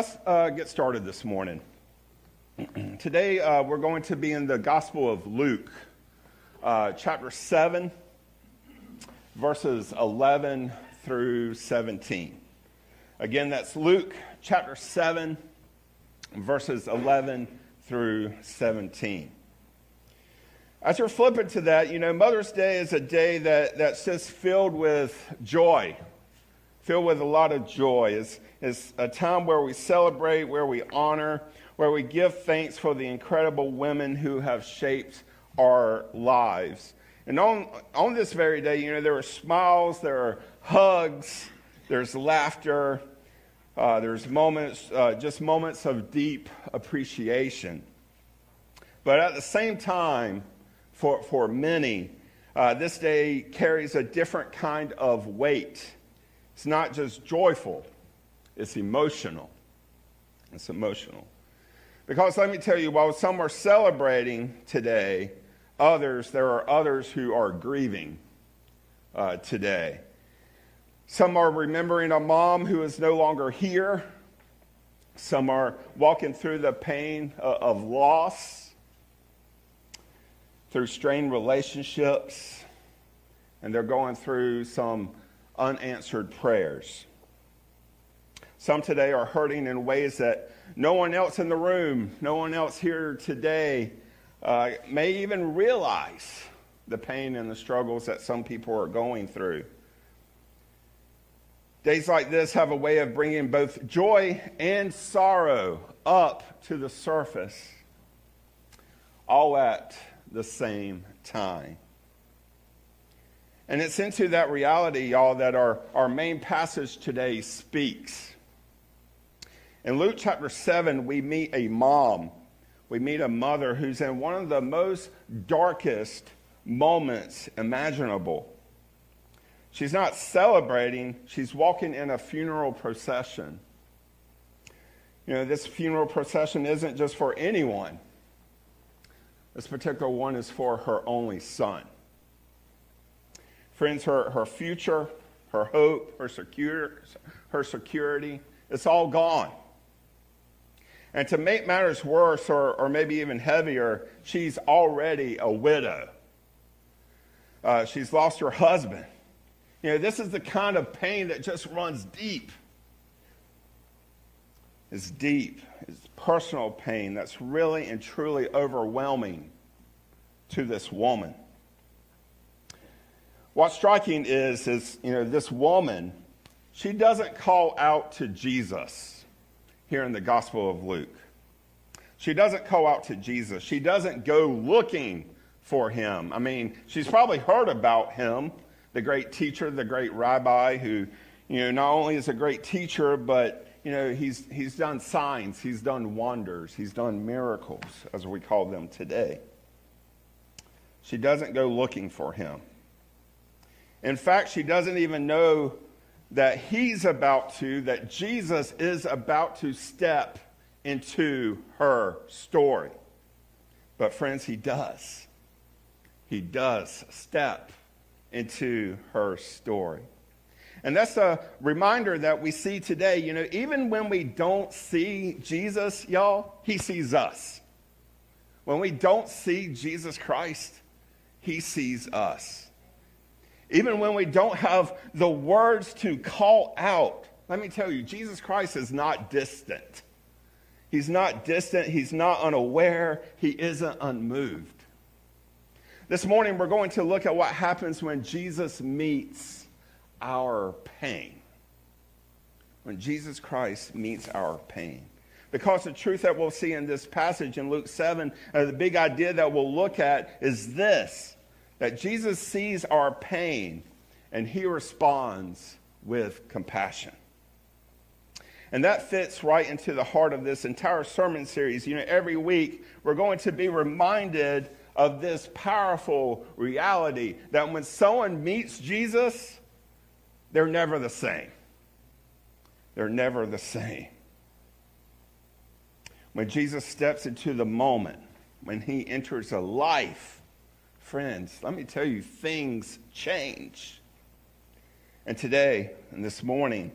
Let's get started this morning. Today we're going to be in the Gospel of Luke, chapter 7, verses 11 through 17. Again, that's Luke chapter 7, verses 11 through 17. As you're flipping to that, Mother's Day is a day that's just filled with joy, filled with a lot of joy. It's a time where we celebrate, where we honor, where we give thanks for the incredible women who have shaped our lives. And on this very day, there are smiles, there are hugs, there's laughter, there's moments, just moments of deep appreciation. But at the same time, for many, this day carries a different kind of weight. It's not just joyful, it's emotional. It's emotional. Because let me tell you, while some are celebrating today, there are others who are grieving today. Some are remembering a mom who is no longer here. Some are walking through the pain of loss, through strained relationships, and they're going through some unanswered prayers. Some today are hurting in ways that no one else in the room, no one else here today may even realize the pain and the struggles that some people are going through. Days like this have a way of bringing both joy and sorrow up to the surface, all at the same time. And it's into that reality, y'all, that our main passage today speaks. In Luke chapter 7, we meet a mom. We meet a mother who's in one of the most darkest moments imaginable. She's not celebrating, she's walking in a funeral procession. This funeral procession isn't just for anyone. This particular one is for her only son. Friends, her future, her hope, her security, it's all gone. And to make matters worse, or maybe even heavier, she's already a widow. She's lost her husband. This is the kind of pain that just runs deep. It's deep. It's personal pain that's really and truly overwhelming to this woman. What's striking is this woman, she doesn't call out to Jesus here in the Gospel of Luke. She doesn't call out to Jesus. She doesn't go looking for him. I mean, she's probably heard about him, the great teacher, the great rabbi who, not only is a great teacher, but, he's done signs, he's done wonders, he's done miracles, as we call them today. She doesn't go looking for him. In fact, she doesn't even know that that Jesus is about to step into her story. But friends, he does. He does step into her story. And that's a reminder that we see today. Even when we don't see Jesus, y'all, he sees us. When we don't see Jesus Christ, he sees us. Even when we don't have the words to call out, let me tell you, Jesus Christ is not distant. He's not distant. He's not unaware. He isn't unmoved. This morning, we're going to look at what happens when Jesus meets our pain. When Jesus Christ meets our pain. Because the truth that we'll see in this passage in Luke 7, the big idea that we'll look at is this, that Jesus sees our pain and he responds with compassion. And that fits right into the heart of this entire sermon series. Every week we're going to be reminded of this powerful reality that when someone meets Jesus, they're never the same. They're never the same. When Jesus steps into the moment, when he enters a life, friends, let me tell you, things change. And today, and this morning,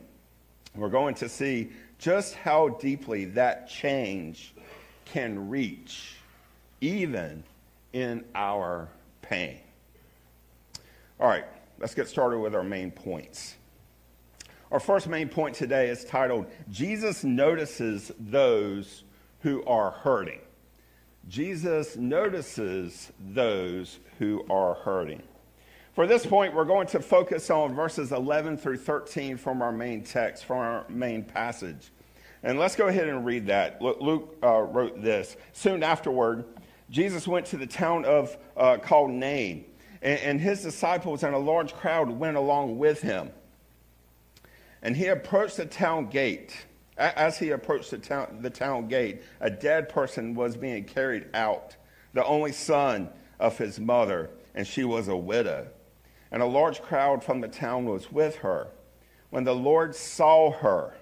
we're going to see just how deeply that change can reach, even in our pain. All right, let's get started with our main points. Our first main point today is titled, Jesus Notices Those Who Are Hurting. Jesus notices those who are hurting. For this point, we're going to focus on verses 11 through 13 from our main text, from our main passage. And let's go ahead and read that. Luke wrote this. Soon afterward, Jesus went to the town of called Nain, and his disciples and a large crowd went along with him. And he approached the town gate. As he approached the town gate, a dead person was being carried out, the only son of his mother, and she was a widow. And a large crowd from the town was with her. When the Lord saw her,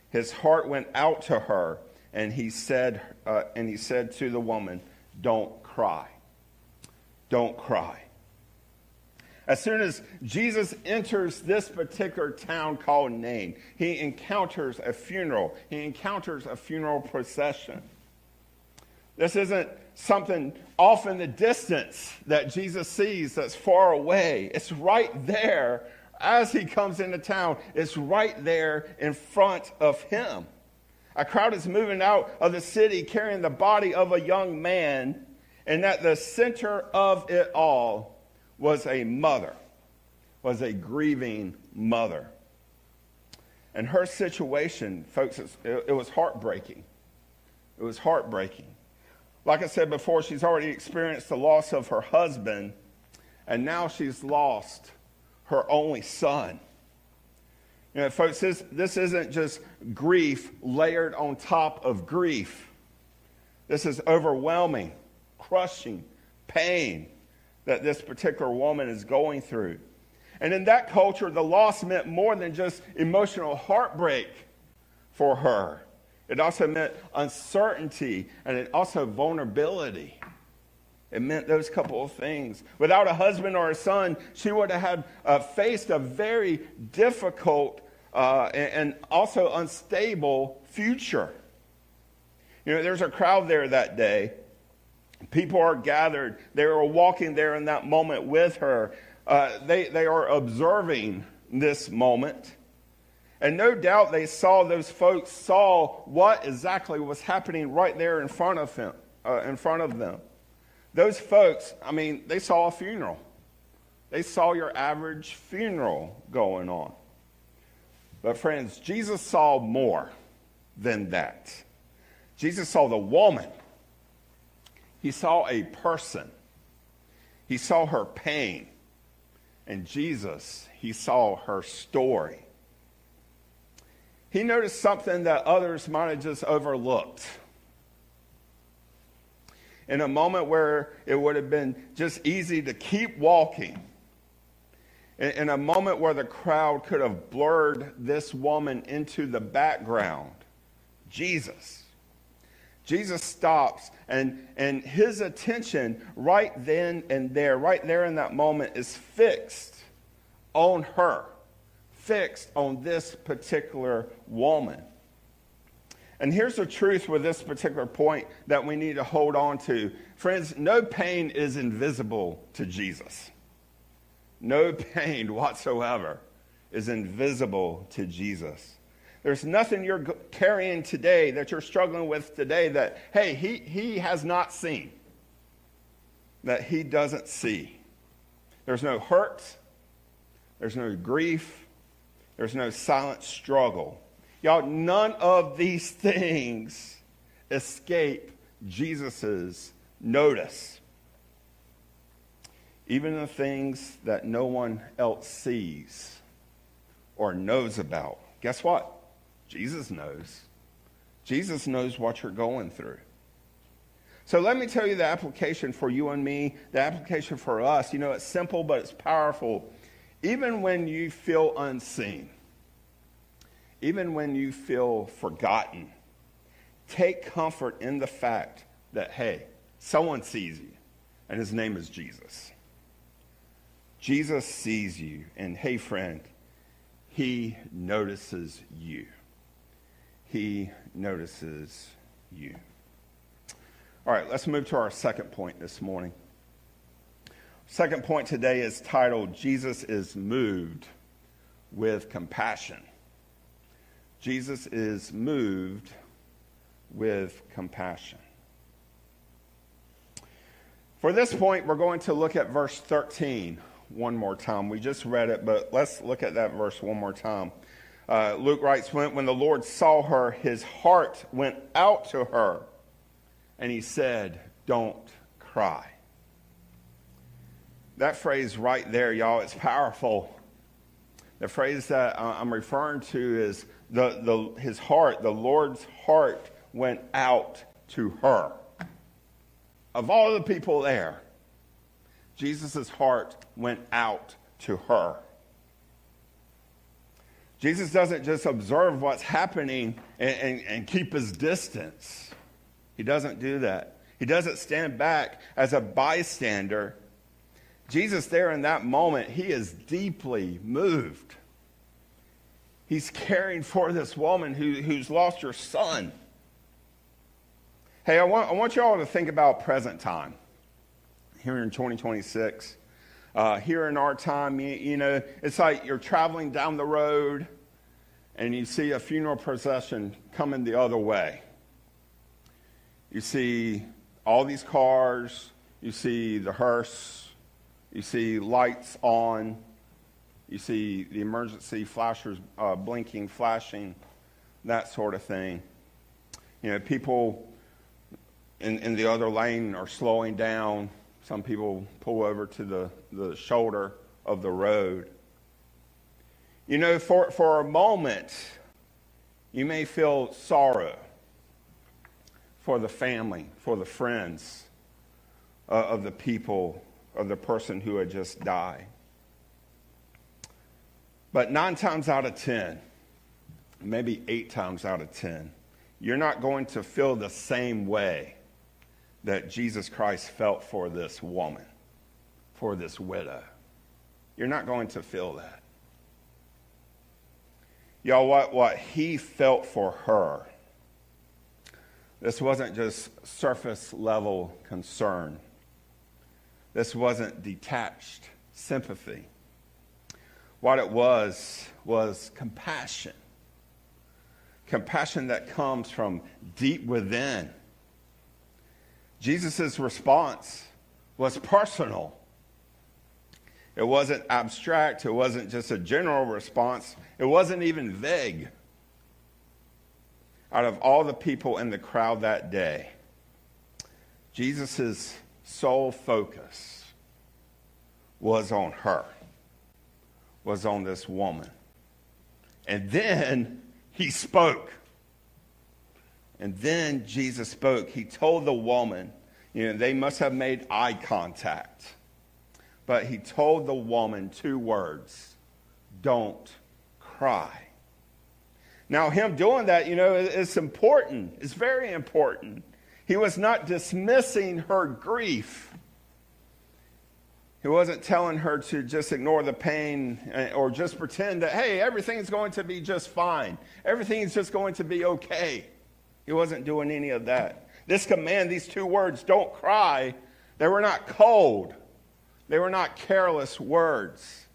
his heart went out to her, and he said to the woman, "Don't cry. Don't cry." As soon as Jesus enters this particular town called Nain, he encounters a funeral. He encounters a funeral procession. This isn't something off in the distance that Jesus sees that's far away. It's right there as he comes into town. It's right there in front of him. A crowd is moving out of the city carrying the body of a young man, and at the center of it all was a mother, was a grieving mother. And her situation, folks, it was heartbreaking. It was heartbreaking. Like I said before, she's already experienced the loss of her husband, and now she's lost her only son. You know, folks, this isn't just grief layered on top of grief. This is overwhelming, crushing pain that this particular woman is going through. And in that culture, the loss meant more than just emotional heartbreak for her. It also meant uncertainty, and it also vulnerability. It meant those couple of things. Without a husband or a son, she would have had faced a very difficult and also unstable future. You know, there's a crowd there that day. People are gathered. They are walking there in that moment with her. They are observing this moment. And no doubt those folks saw what exactly was happening right there in front of them. Those folks, I mean, they saw a funeral. They saw your average funeral going on. But friends, Jesus saw more than that. Jesus saw the woman. He saw a person. He saw her pain. And Jesus, he saw her story. He noticed something that others might have just overlooked. In a moment where it would have been just easy to keep walking, in a moment where the crowd could have blurred this woman into the background, Jesus stops, and his attention right then and there, right there in that moment, is fixed on her, fixed on this particular woman. And here's the truth with this particular point that we need to hold on to. Friends, no pain is invisible to Jesus. No pain whatsoever is invisible to Jesus. There's nothing you're carrying today that you're struggling with today that, hey, he has not seen, that he doesn't see. There's no hurt. There's no grief. There's no silent struggle. Y'all, none of these things escape Jesus's notice. Even the things that no one else sees or knows about. Guess what? Jesus knows. Jesus knows what you're going through. So let me tell you the application for you and me, the application for us. You know, it's simple, but it's powerful. Even when you feel unseen, even when you feel forgotten, take comfort in the fact that, hey, someone sees you, and his name is Jesus. Jesus sees you, and hey, friend, he notices you. he notices you. All right, let's move to our second point this morning. Second point today is titled, Jesus is moved with compassion. Jesus is moved with compassion. For this point, we're going to look at verse 13 one more time. We just read it, but let's look at that verse one more time. Luke writes, when the Lord saw her, his heart went out to her, and he said, don't cry. That phrase right there, y'all, it's powerful. The phrase that I'm referring to is his heart, the Lord's heart went out to her. Of all the people there, Jesus' heart went out to her. Jesus doesn't just observe what's happening and keep his distance. He doesn't do that. He doesn't stand back as a bystander. Jesus there in that moment, he is deeply moved. He's caring for this woman who's lost her son. Hey, I want you all to think about present time. Here in 2026, here in our time, you know, it's like you're traveling down the road and you see a funeral procession coming the other way. You see all these cars, you see the hearse, you see lights on, you see the emergency flashers blinking, flashing, that sort of thing. You know, people in the other lane are slowing down. Some people pull over to the shoulder of the road. You know, for a moment, you may feel sorrow for the family, for the friends of the people, of the person who had just died. But 9 times out of 10, maybe 8 times out of 10, you're not going to feel the same way that Jesus Christ felt for this woman, for this widow. You're not going to feel that. Y'all, what he felt for her, this wasn't just surface level concern. This wasn't detached sympathy. What it was compassion. Compassion that comes from deep within. Jesus' response was personal. It wasn't abstract. It wasn't just a general response. It wasn't even vague. Out of all the people in the crowd that day, Jesus' sole focus was on her, was on this woman. And then he spoke. And then Jesus spoke. He told the woman, you know, they must have made eye contact. But he told the woman 2 words, don't cry. Now, him doing that, you know, it's important. It's very important. He was not dismissing her grief. He wasn't telling her to just ignore the pain or just pretend that, hey, everything's going to be just fine. Everything's just going to be okay. He wasn't doing any of that. This command, these 2 words, don't cry, they were not cold. They were not careless words.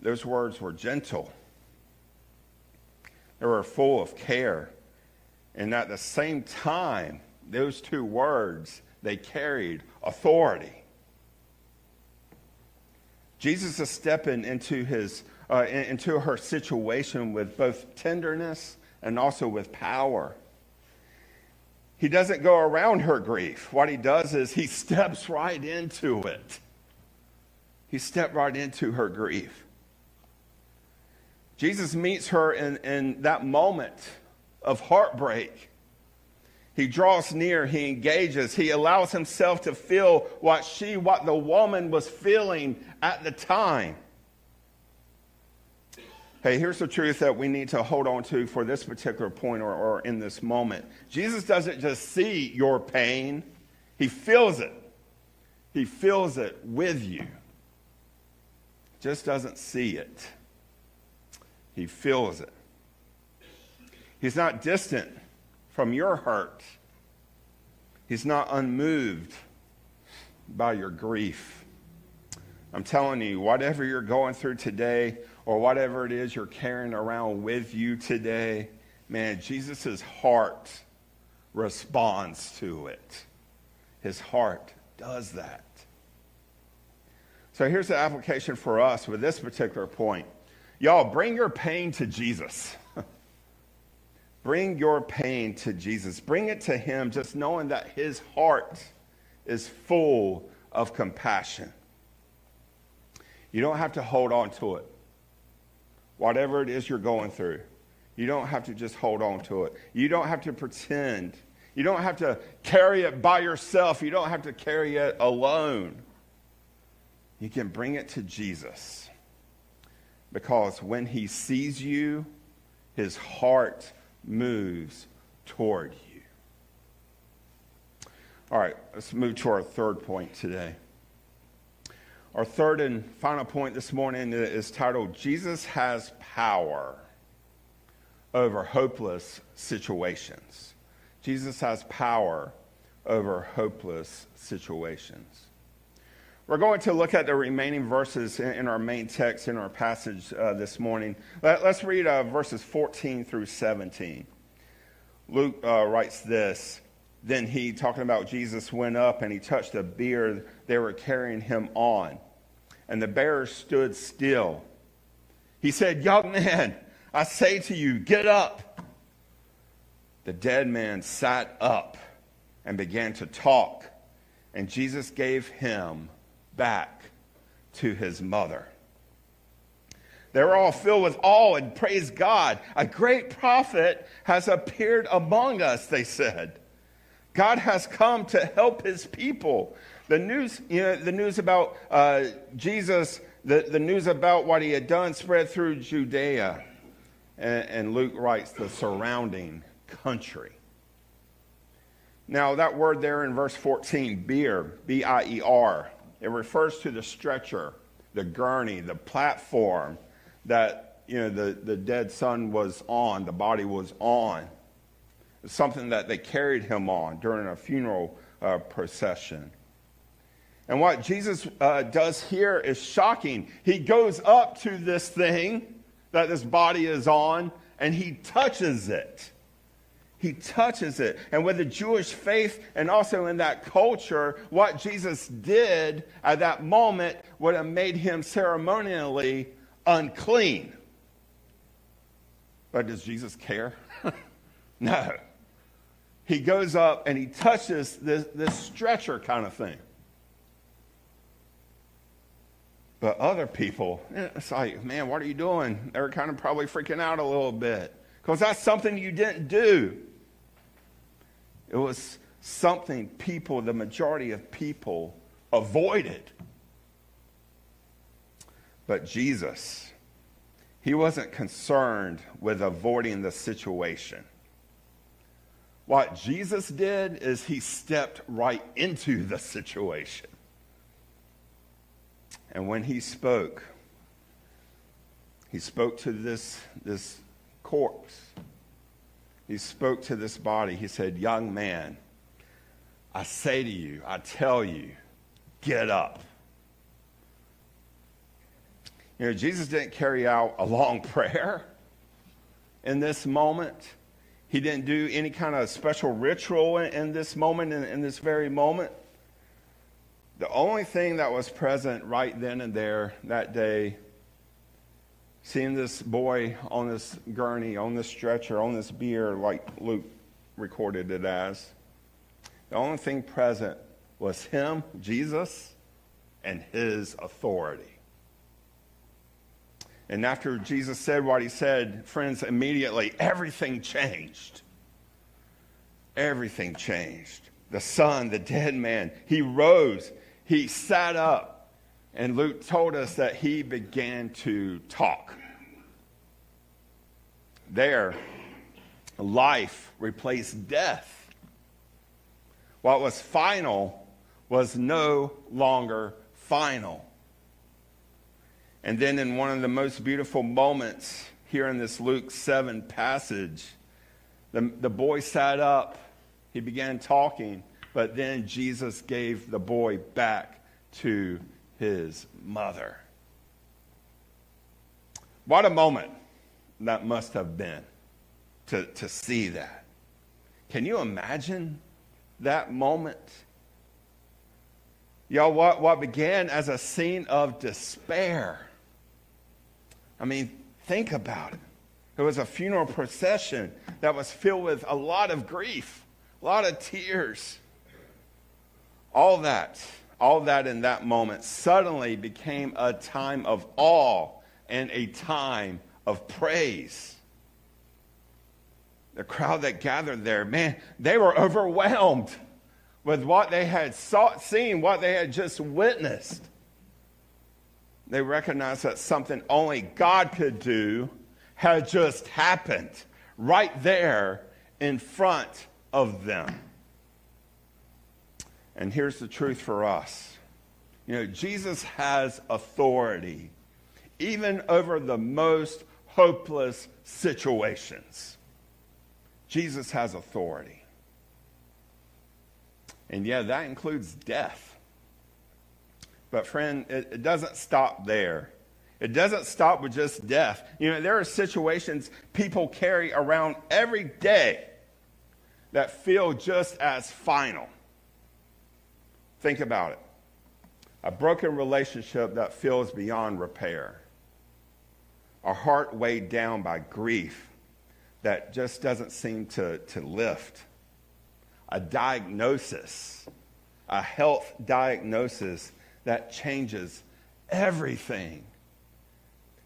Those words were gentle. They were full of care. And at the same time, those 2 words, they carried authority. Jesus is stepping into her situation with both tenderness and also with power. He doesn't go around her grief. What he does is he steps right into it. He stepped right into her grief. Jesus meets her in that moment of heartbreak. He draws near, he engages, he allows himself to feel what the woman was feeling at the time. Hey, here's the truth that we need to hold on to for this particular point or in this moment. Jesus doesn't just see your pain, he feels it. He feels it with you. Just doesn't see it. He feels it. He's not distant from your hurt. He's not unmoved by your grief. I'm telling you, whatever you're going through today, or whatever it is you're carrying around with you today, man, Jesus' heart responds to it. His heart does that. So here's the application for us with this particular point. Y'all, bring your pain to Jesus. Bring your pain to Jesus. Bring it to him, just knowing that his heart is full of compassion. You don't have to hold on to it. Whatever it is you're going through, you don't have to just hold on to it. You don't have to pretend. You don't have to carry it by yourself. You don't have to carry it alone. You can bring it to Jesus. Because when he sees you, his heart moves toward you. All right, let's move to our third point today. Our third and final point this morning is titled, Jesus has power over hopeless situations. Jesus has power over hopeless situations. We're going to look at the remaining verses in our main text, in our passage this morning. Let's read verses 14 through 17. Luke writes this, then he, talking about Jesus, went up and he touched a bier they were carrying him on. And the bearer stood still. He said, young man, I say to you, get up. The dead man sat up and began to talk. And Jesus gave him back to his mother. They were all filled with awe and praised God. A great prophet has appeared among us, they said. God has come to help his people. The news about Jesus, the news about what he had done spread through Judea. And Luke writes the surrounding country. Now that word there in verse 14, bier, B-I-E-R, it refers to the stretcher, the gurney, the platform that the dead son was on, the body was on. It's something that they carried him on during a funeral procession. And what Jesus does here is shocking. He goes up to this thing that this body is on, and he touches it. He touches it. And with the Jewish faith and also in that culture, what Jesus did at that moment would have made him ceremonially unclean. But does Jesus care? No. He goes up and he touches this stretcher kind of thing. But other people, it's like, man, what are you doing? They're kind of probably freaking out a little bit. Because that's something you didn't do. It was something the majority of people avoided. But Jesus, he wasn't concerned with avoiding the situation. What Jesus did is he stepped right into the situation. And when he spoke to this corpse. He spoke to this body. He said, young man, I say to you, I tell you, get up. Jesus didn't carry out a long prayer in this moment. He didn't do any kind of special ritual in this moment, in this very moment. The only thing that was present right then and there that day, seeing this boy on this gurney, on this stretcher, on this bier, like Luke recorded it as, the only thing present was him, Jesus, and his authority. And after Jesus said what he said, friends, immediately everything changed. Everything changed. The son, the dead man, he rose, he sat up, and Luke told us that he began to talk. There, life replaced death. What was final was no longer final. And then in one of the most beautiful moments here in this Luke 7 passage, The boy sat up. He began talking, but then Jesus gave the boy back to his mother. What a moment that must have been to see that. Can you imagine that moment? Y'all, what began as a scene of despair. I mean, think about it. It was a funeral procession that was filled with a lot of grief, a lot of tears. All that in that moment suddenly became a time of awe and a time of praise. The crowd that gathered there, man, they were overwhelmed with what they had seen, what they had just witnessed. They recognized that something only God could do had just happened right there in front of them. And here's the truth for us. You know, Jesus has authority even over the most hopeless situations. Jesus has authority. And yeah, that includes death. But friend, it doesn't stop there. It doesn't stop with just death. You know, there are situations people carry around every day that feel just as final. Think about it. A broken relationship that feels beyond repair. A heart weighed down by grief that just doesn't seem to lift. A diagnosis, a health diagnosis that changes everything.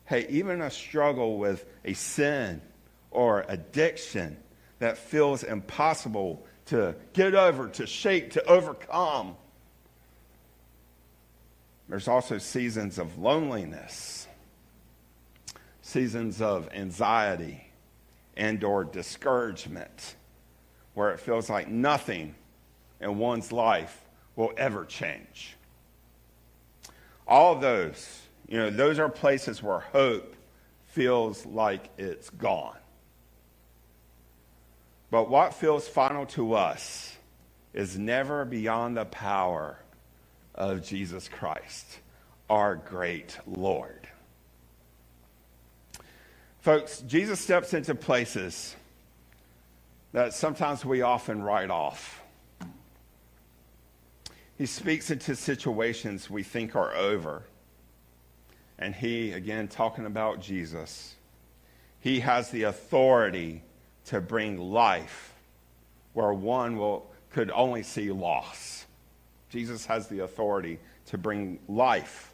Hey, even a struggle with a sin or addiction that feels impossible to get over, to shake, to overcome. There's also seasons of loneliness, seasons of anxiety and or discouragement, where it feels like nothing in one's life will ever change. All of those, you know, those are places where hope feels like it's gone. But what feels final to us is never beyond the power of Jesus Christ, our great Lord. Folks, Jesus steps into places that sometimes we often write off. He speaks into situations we think are over. And he, again, talking about Jesus, he has the authority to bring life where one could only see loss. Jesus has the authority to bring life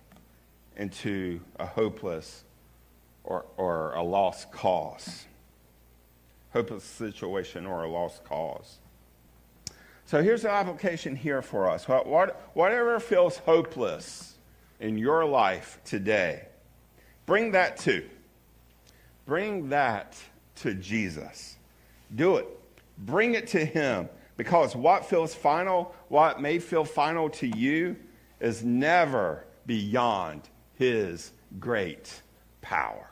into a hopeless or a lost cause. Hopeless situation or a lost cause. So here's the application here for us. Whatever feels hopeless in your life today, bring that to Jesus. Do it. Bring it to him. Because what feels final, what may feel final to you, is never beyond his great power.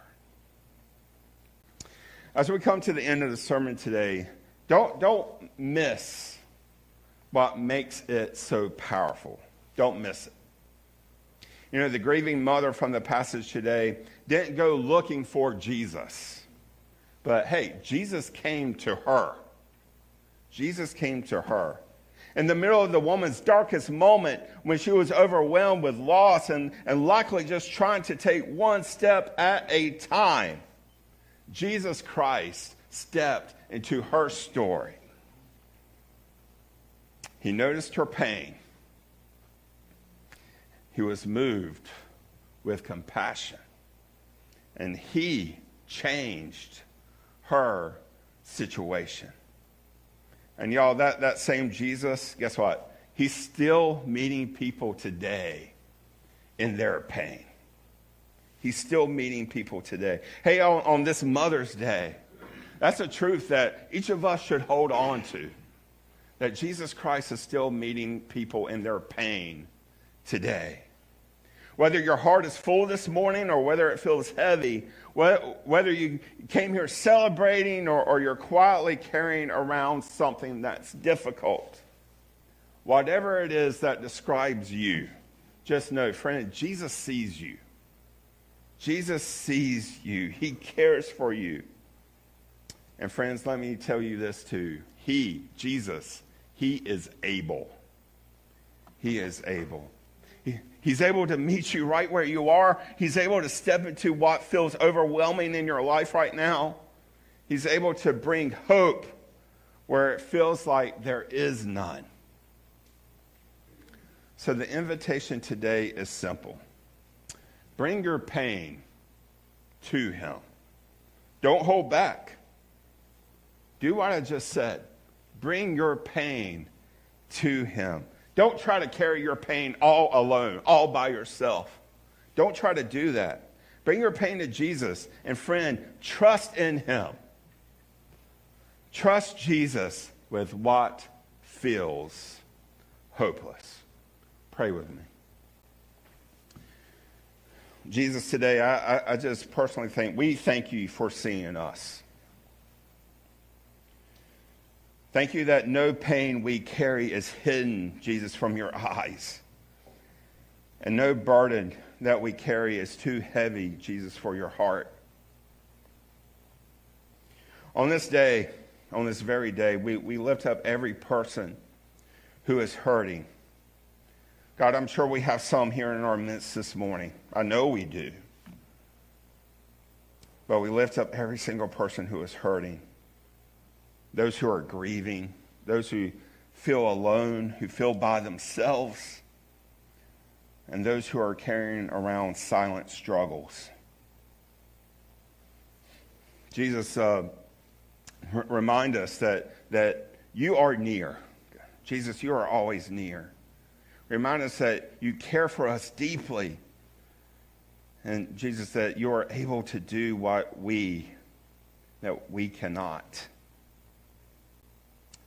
As we come to the end of the sermon today, don't miss what makes it so powerful. Don't miss it. You know, the grieving mother from the passage today didn't go looking for Jesus. But hey, Jesus came to her. Jesus came to her. In the middle of the woman's darkest moment, when she was overwhelmed with loss and likely just trying to take one step at a time, Jesus Christ stepped into her story. He noticed her pain. He was moved with compassion. And he changed her situation. And y'all, that same Jesus, guess what? He's still meeting people today in their pain. He's still meeting people today. Hey, on this Mother's Day, that's a truth that each of us should hold on to. That Jesus Christ is still meeting people in their pain today. Whether your heart is full this morning or whether it feels heavy, whether you came here celebrating or you're quietly carrying around something that's difficult, whatever it is that describes you, just know, friend, Jesus sees you. Jesus sees you. He cares for you. And friends, let me tell you this too. Jesus, he is able. He is able. He's able to meet you right where you are. He's able to step into what feels overwhelming in your life right now. He's able to bring hope where it feels like there is none. So the invitation today is simple. Bring your pain to him. Don't hold back. Do what I just said. Bring your pain to him. Don't try to carry your pain all alone, all by yourself. Don't try to do that. Bring your pain to Jesus. And friend, trust in him. Trust Jesus with what feels hopeless. Pray with me. Jesus, today, I just personally we thank you for seeing us. Thank you that no pain we carry is hidden, Jesus, from your eyes. And no burden that we carry is too heavy, Jesus, for your heart. On this day, on this very day, we lift up every person who is hurting. God, I'm sure we have some here in our midst this morning. I know we do. But we lift up every single person who is hurting. Those who are grieving, those who feel alone, who feel by themselves, and those who are carrying around silent struggles. Jesus, remind us that you are near. Jesus, you are always near. Remind us that you care for us deeply. And Jesus, that you are able to do what we cannot.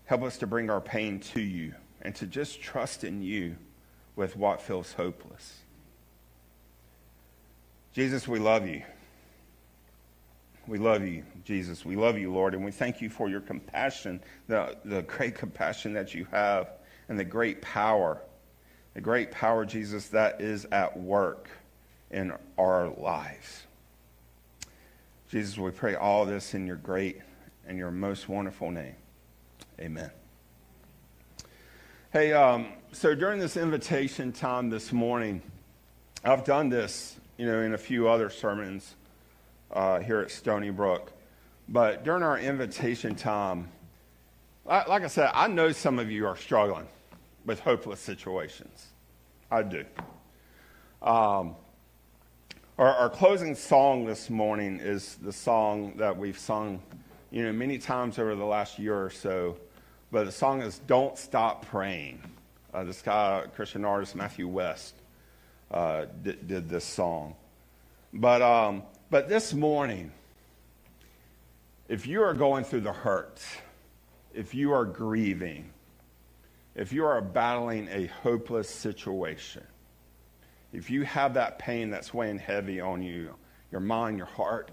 Help us to bring our pain to you and to just trust in you with what feels hopeless. Jesus, we love you. We love you, Jesus. We love you, Lord, and we thank you for your compassion, the great compassion that you have, and the great power, Jesus, that is at work in our lives. Jesus, we pray all this in your great and your most wonderful name. Amen. Hey, so during this invitation time this morning, I've done this, in a few other sermons here at Stony Brook. But during our invitation time, like I said, I know some of you are struggling with hopeless situations. I do. Our closing song this morning is the song that we've sung, many times over the last year or so. But the song is "Don't Stop Praying." This guy, Christian artist Matthew West, did this song. But this morning, if you are going through the hurt, if you are grieving, if you are battling a hopeless situation, if you have that pain that's weighing heavy on you, your mind, your heart,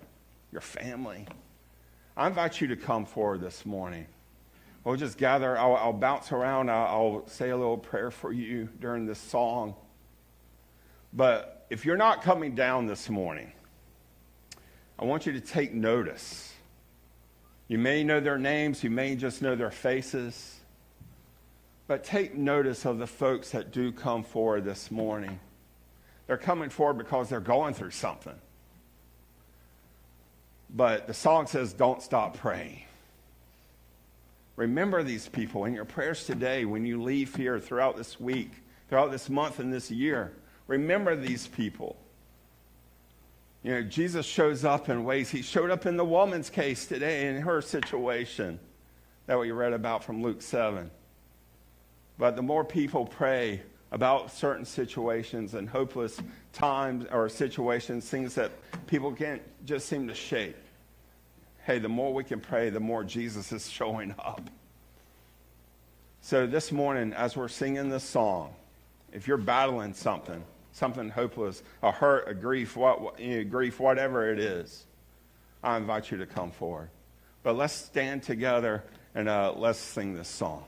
your family, I invite you to come forward this morning. We'll just gather. I'll bounce around. I'll say a little prayer for you during this song. But if you're not coming down this morning, I want you to take notice. You may know their names. You may just know their faces. But take notice of the folks that do come forward this morning. They're coming forward because they're going through something. But the song says, "Don't stop praying." Remember these people in your prayers today when you leave here throughout this week, throughout this month and this year. Remember these people. Jesus shows up in ways. He showed up in the woman's case today in her situation that we read about from Luke 7. But the more people pray about certain situations and hopeless times or situations, things that people can't just seem to shake, hey, the more we can pray, the more Jesus is showing up. So this morning, as we're singing this song, if you're battling something, something hopeless, a hurt, a grief, grief, whatever it is, I invite you to come forward. But let's stand together and let's sing this song.